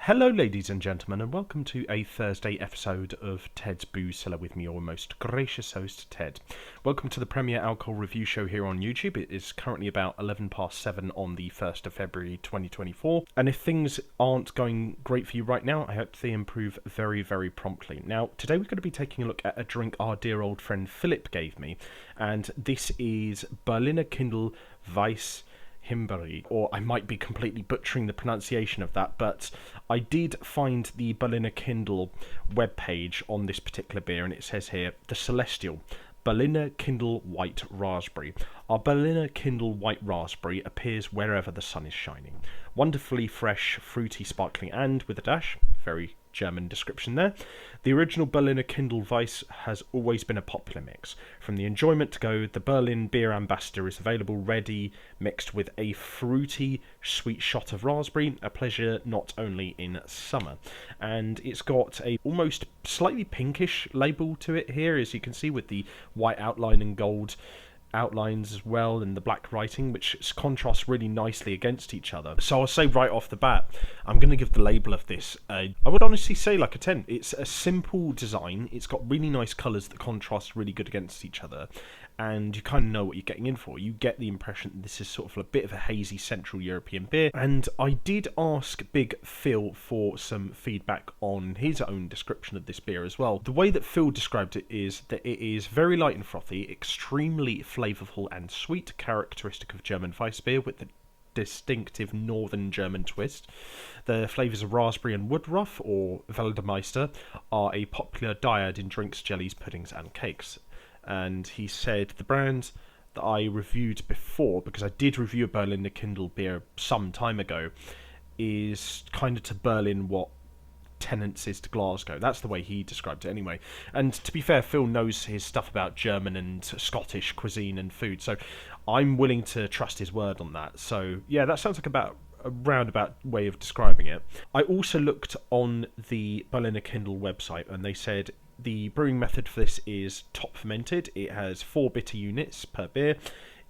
Hello, ladies and gentlemen, and welcome to a Thursday episode of Ted's Booze Cellar with me, your most gracious host, Ted. Welcome to the premier alcohol review show here on YouTube. It is currently about 11 past 7 on the 1st of February 2024, and if things aren't going great for you right now, I hope they improve very, very promptly. Now, today we're going to be taking a look at a drink our dear old friend Philip gave me, and this is Berliner Kindl Weiss Himbeere, or I might be completely butchering the pronunciation of that, but I did find the Berliner Kindl webpage on this particular beer, and it says here, the Celestial Berliner Kindl White Raspberry. Our Berliner Kindl White Raspberry appears wherever the sun is shining. Wonderfully fresh, fruity, sparkling, and with a dash, very German description there. The original Berliner Kindl Weiss has always been a popular mix. From the enjoyment to go, the Berlin Beer Ambassador is available ready, mixed with a fruity, sweet shot of raspberry, a pleasure not only in summer. And it's got a almost slightly pinkish label to it here, as you can see, with the white outline and gold outlines as well, and the black writing, which contrasts really nicely against each other. So I'll say right off the bat, I'm going to give the label of this I would honestly say like a 10. It's a simple design, it's got really nice colours that contrast really good against each other, and you kind of know what you're getting in for. You get the impression that this is sort of a bit of a hazy Central European beer, and I did ask Big Phil for some feedback on his own description of this beer as well. The way that Phil described it is that it is very light and frothy, extremely flavourful and sweet, characteristic of German Weiss beer with the distinctive northern German twist. The flavours of raspberry and woodruff, or Waldmeister, are a popular dyad in drinks, jellies, puddings and cakes. And he said the brand that I reviewed before, because I did review a Berliner Kindl beer some time ago, is kind of to Berlin what Tennent's is to Glasgow. That's the way he described it anyway. And to be fair, Phil knows his stuff about German and Scottish cuisine and food, so I'm willing to trust his word on that. So yeah, that sounds like about a roundabout way of describing it. I also looked on the Berliner Kindl website, and they said the brewing method for this is top fermented. It has 4 bitter units per beer.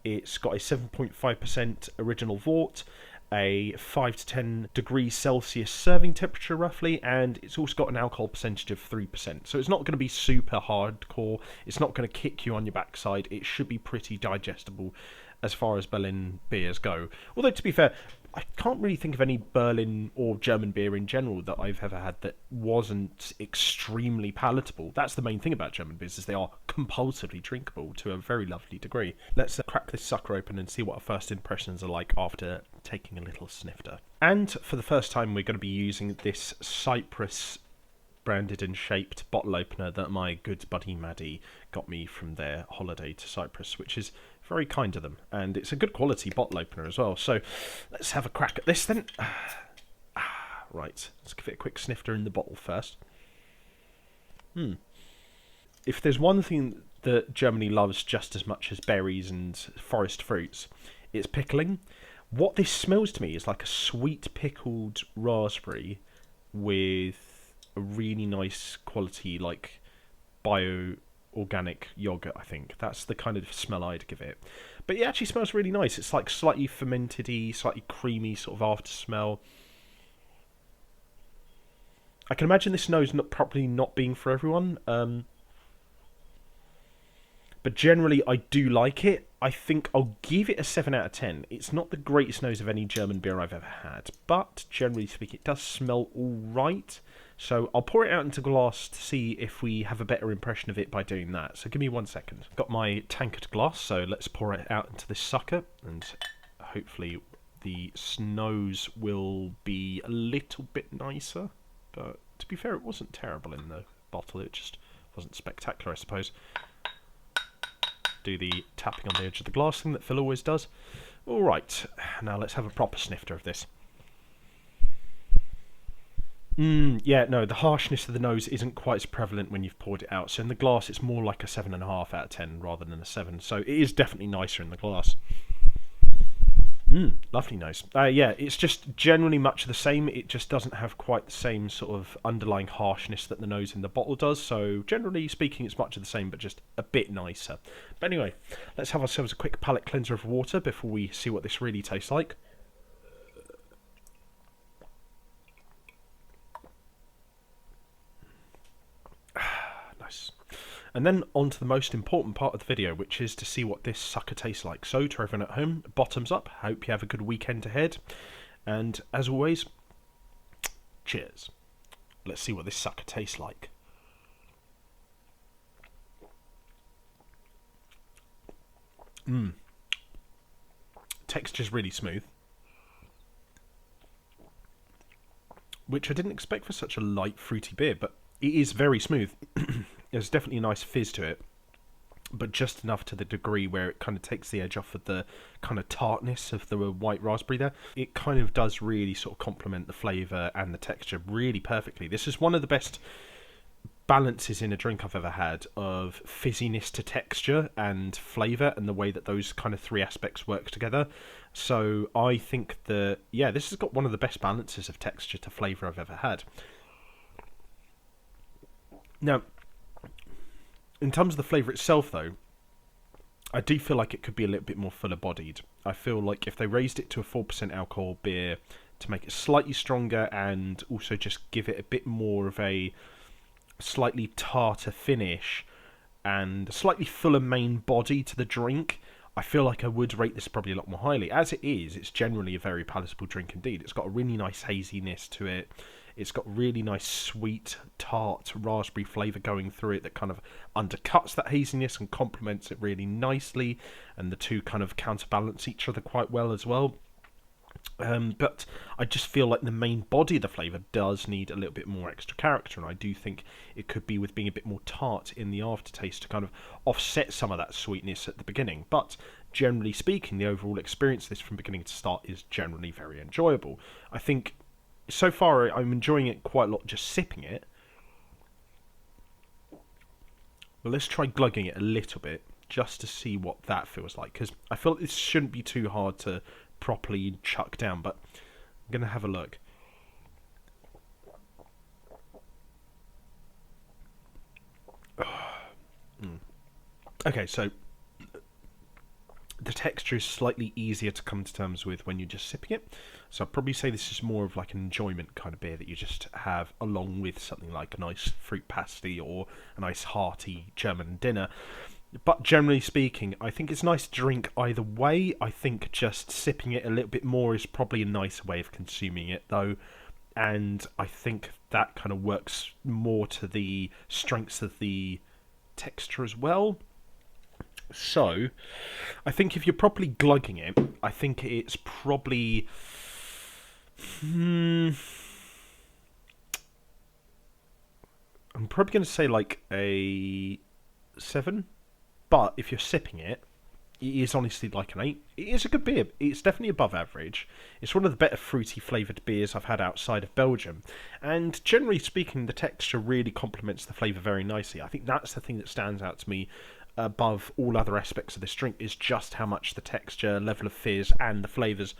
It's got a 7.5% original wort, a 5 to 10 degrees Celsius serving temperature roughly, and it's also got an alcohol percentage of 3%. So it's not going to be super hardcore. It's not going to kick you on your backside. It should be pretty digestible as far as Berlin beers go. Although, to be fair, I can't really think of any Berlin or German beer in general that I've ever had that wasn't extremely palatable. That's the main thing about German beers, is they are compulsively drinkable to a very lovely degree. Let's crack this sucker open and see what our first impressions are like after taking a little snifter. And for the first time, we're going to be using this Cyprus branded and shaped bottle opener that my good buddy Maddie got me from their holiday to Cyprus, which is very kind of them, and it's a good quality bottle opener as well. So let's have a crack at this then. Right, let's give it a quick snifter in the bottle first. If there's one thing that Germany loves just as much as berries and forest fruits, it's pickling. What this smells to me is like a sweet pickled raspberry with a really nice quality, like bio-organic yogurt, I think. That's the kind of smell I'd give it. But it actually smells really nice. It's like slightly fermented-y, slightly creamy sort of after smell. I can imagine this nose probably not being for everyone. But generally, I do like it. I think I'll give it a 7 out of 10. It's not the greatest nose of any German beer I've ever had, but generally speaking, it does smell all right. So I'll pour it out into glass to see if we have a better impression of it by doing that. So give me 1 second. Got my tankard glass, so let's pour it out into this sucker, and hopefully the nose will be a little bit nicer. But to be fair, it wasn't terrible in the bottle. It just wasn't spectacular, I suppose. Do the tapping on the edge of the glass thing that Phil always does. Alright, now let's have a proper snifter of this. Yeah, no, the harshness of the nose isn't quite as prevalent when you've poured it out. So in the glass, it's more like a 7.5 out of 10 rather than a 7. So it is definitely nicer in the glass. Lovely nose. Yeah, it's just generally much the same. It just doesn't have quite the same sort of underlying harshness that the nose in the bottle does. So generally speaking, it's much of the same, but just a bit nicer. But anyway, let's have ourselves a quick palate cleanser of water before we see what this really tastes like. And then on to the most important part of the video, which is to see what this sucker tastes like. So to everyone at home, bottoms up, hope you have a good weekend ahead, and as always, cheers. Let's see what this sucker tastes like. Texture's really smooth, which I didn't expect for such a light fruity beer, but it is very smooth. There's definitely a nice fizz to it, but just enough to the degree where it kind of takes the edge off of the kind of tartness of the white raspberry there. It kind of does really sort of complement the flavour and the texture really perfectly. This is one of the best balances in a drink I've ever had, of fizziness to texture and flavour, and the way that those kind of three aspects work together. So I think that, yeah, this has got one of the best balances of texture to flavour I've ever had. Now, in terms of the flavour itself, though, I do feel like it could be a little bit more fuller bodied. I feel like if they raised it to a 4% alcohol beer to make it slightly stronger and also just give it a bit more of a slightly tartar finish and a slightly fuller main body to the drink, I feel like I would rate this probably a lot more highly. As it is, it's generally a very palatable drink indeed. It's got a really nice haziness to it. It's got really nice sweet, tart, raspberry flavour going through it that kind of undercuts that haziness and complements it really nicely, and the two kind of counterbalance each other quite well as well. But I just feel like the main body of the flavour does need a little bit more extra character, and I do think it could be with being a bit more tart in the aftertaste to kind of offset some of that sweetness at the beginning. But generally speaking, the overall experience of this from beginning to start is generally very enjoyable. I think so far I'm enjoying it quite a lot just sipping it. But let's try glugging it a little bit just to see what that feels like, because I feel like this shouldn't be too hard to properly chuck down, but I'm going to have a look. Okay, so the texture is slightly easier to come to terms with when you're just sipping it. So I'd probably say this is more of like an enjoyment kind of beer that you just have along with something like a nice fruit pasty or a nice hearty German dinner. But generally speaking, I think it's nice to drink either way. I think just sipping it a little bit more is probably a nicer way of consuming it, though. And I think that kind of works more to the strengths of the texture as well. So, I think if you're properly glugging it, I think it's probably... I'm probably going to say like a 7. But if you're sipping it, it is honestly like an 8. It is a good beer. It's definitely above average. It's one of the better fruity flavoured beers I've had outside of Belgium. And generally speaking, the texture really complements the flavour very nicely. I think that's the thing that stands out to me above all other aspects of this drink, is just how much the texture, level of fizz, and the flavours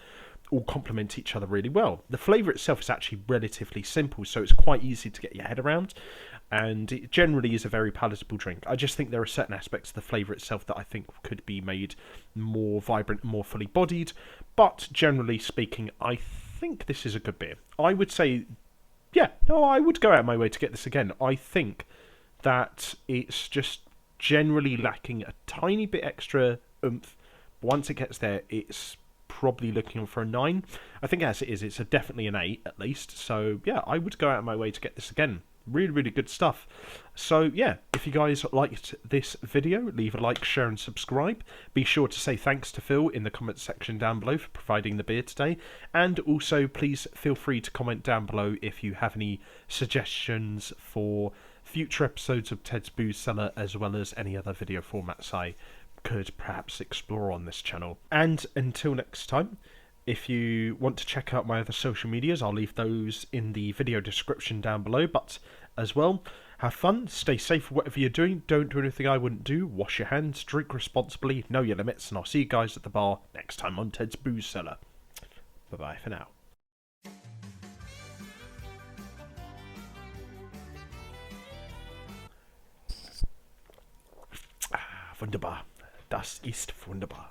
all complement each other really well. The flavour itself is actually relatively simple, so it's quite easy to get your head around, and it generally is a very palatable drink. I just think there are certain aspects of the flavour itself that I think could be made more vibrant, more fully bodied, but generally speaking, I think this is a good beer. I would say, yeah, no, I would go out of my way to get this again. I think that it's just generally lacking a tiny bit extra oomph. Once it gets there, it's probably looking for a 9. I think as it is, it's definitely an 8 at least. So yeah, I would go out of my way to get this again. Really, really good stuff. So yeah, if you guys liked this video, leave a like, share and subscribe. Be sure to say thanks to Phil in the comments section down below for providing the beer today. And also please feel free to comment down below if you have any suggestions for future episodes of Ted's Booze Cellar, as well as any other video formats I could perhaps explore on this channel. And until next time, if you want to check out my other social medias, I'll leave those in the video description down below. But as well, have fun, stay safe whatever you're doing, don't do anything I wouldn't do, wash your hands, drink responsibly, know your limits, and I'll see you guys at the bar next time on Ted's Booze Cellar. Bye bye for now. Wunderbar. Das ist wunderbar.